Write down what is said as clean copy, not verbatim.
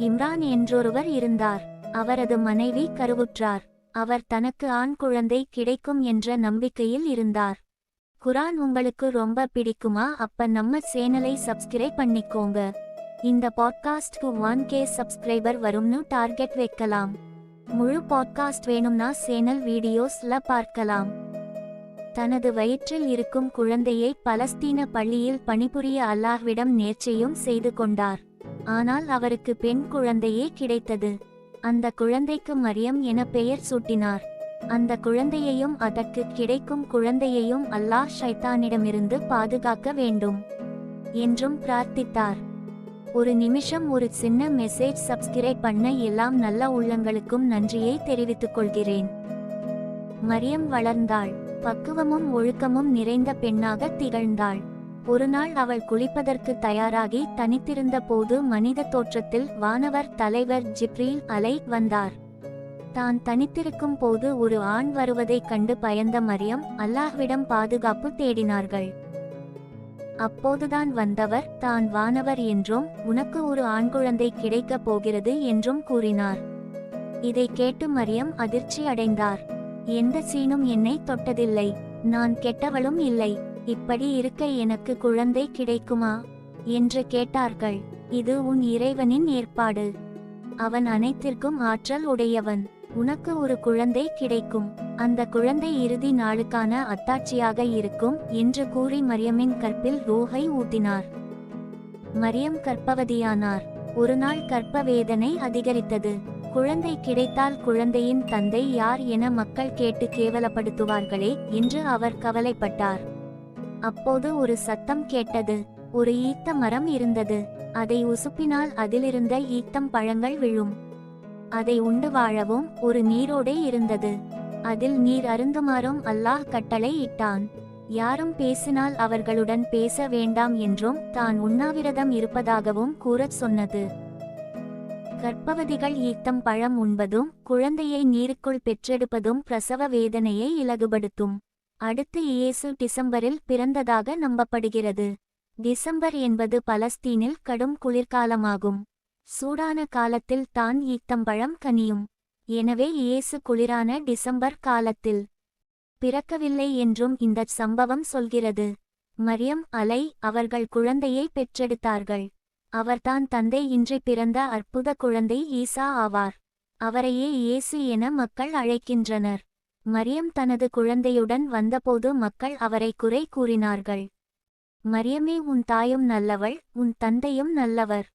இம்ரான் என்றொருவர் இருந்தார். அவரது மனைவி கருவுற்றார். அவர் தனக்கு ஆண் குழந்தை கிடைக்கும் என்ற நம்பிக்கையில் இருந்தார். குரான் உங்களுக்கு ரொம்ப பிடிக்குமா? அப்ப நம்ம சேனலை சப்ஸ்கிரைப் பண்ணிக்கோங்க. இந்த பாட்காஸ்ட்க்கு 1K சப்ஸ்கிரைபர் வரும்னு டார்கெட் வைக்கலாம். முழு பாட்காஸ்ட் வேணும்னா சேனல் வீடியோஸ்ல பார்க்கலாம். தனது வயிற்றில் இருக்கும் குழந்தையை பலஸ்தீன பள்ளியில் பணிபுரிய அல்லாஹ்விடம் நேர்ச்சையும் செய்து கொண்டார். ஆனால் அவருக்கு பெண் குழந்தையே கிடைத்தது. அந்த குழந்தைக்கு மரியம் என பெயர் சூட்டினார். அந்த குழந்தையையும் அதற்கு கிடைக்கும் குழந்தையையும் அல்லாஹ் ஷைத்தானிடமிருந்து பாதுகாக்க வேண்டும் என்றும் பிரார்த்தித்தார். ஒரு நிமிஷம் ஒரு சின்ன மெசேஜ். சப்ஸ்கிரைப் பண்ண எல்லாம் நல்ல உள்ளங்களுக்கும் நன்றியை தெரிவித்துக் கொள்கிறேன். மரியம் வளர்ந்தாள். பக்குவமும் ஒழுக்கமும் நிறைந்த பெண்ணாக திகழ்ந்தாள். ஒருநாள் அவள் குளிப்பதற்கு தயாராகி தனித்திருந்த போது மனித தோற்றத்தில் வானவர் தலைவர் ஜிப்ரீல் வந்தார். தான் தனித்திருக்கும் போது ஒரு ஆண் வருவதைக் கண்டு பயந்த மரியம் அல்லாஹ்விடம் பாதுகாப்பு தேடினார்கள். அப்போதுதான் வந்தவர் தான் வானவர் என்றும் உனக்கு ஒரு ஆண்குழந்தை கிடைக்கப் போகிறது என்றும் கூறினார். இதை கேட்டு மரியம் அதிர்ச்சி அடைந்தார். எந்த சீனும் என்னை தொட்டதில்லை. நான் கெட்டவளும் இல்லை. இப்படி இருக்க எனக்கு குழந்தை கிடைக்குமா என்று கேட்டார்கள். இது உன் இறைவனின் ஏற்பாடு. அவன் அனைத்திற்கும் ஆற்றல் உடையவன். உனக்கு ஒரு குழந்தை கிடைக்கும். அந்த குழந்தை இறுதி நாளுக்கான அத்தாட்சியாக இருக்கும் என்று கூறி மரியமின் கற்பில் ரூஹை ஊத்தினார். மரியம் கர்ப்பவதியானார். ஒருநாள் கர்ப்ப வேதனை அதிகரித்தது. குழந்தை கிடைத்தால் குழந்தையின் தந்தை யார் என மக்கள் கேட்டு கேவலப்படுத்துவார்களே என்று அவர் கவலைப்பட்டார். அப்போது ஒரு சத்தம் கேட்டது. ஒரு ஈத்த மரம் இருந்தது. அதை உசுப்பினால் அதிலிருந்த ஈத்தம் பழங்கள் விழும். அதை உண்டு வாழவும் ஒரு நீரோடை இருந்தது. அதில் நீர் அருந்துமாறும் அல்லாஹ் கட்டளை இட்டான். யாரும் பேசினால் அவர்களுடன் பேச வேண்டாம் என்றும் தான் உண்ணாவிரதம் இருப்பதாகவும் கூறச் சொன்னது. கர்ப்பவதிகள் ஈத்தம் பழம் உண்பதும் குழந்தையை நீருக்குள் பெற்றெடுப்பதும் பிரசவ வேதனையை இலகுபடுத்தும். அடுத்து இயேசு டிசம்பரில் பிறந்ததாக நம்பப்படுகிறது. டிசம்பர் என்பது பலஸ்தீனில் கடும் குளிர்காலமாகும். சூடான காலத்தில் தான் ஈத்தம்பழம் கனியும். எனவே இயேசு குளிரான டிசம்பர் காலத்தில் பிறக்கவில்லை என்றும் இந்த சம்பவம் சொல்கிறது. மரியம் அவர்கள் குழந்தையை பெற்றெடுத்தார்கள். அவர்தான் தந்தை இன்றி பிறந்த அற்புத குழந்தை ஈசா ஆவார். அவரையே இயேசு என மக்கள் அழைக்கின்றனர். மரியம் தனது குழந்தையுடன் வந்தபோது மக்கள் அவரை குறை கூறினார்கள். மரியமே, உன் தாயும் நல்லவள், உன் தந்தையும் நல்லவர்.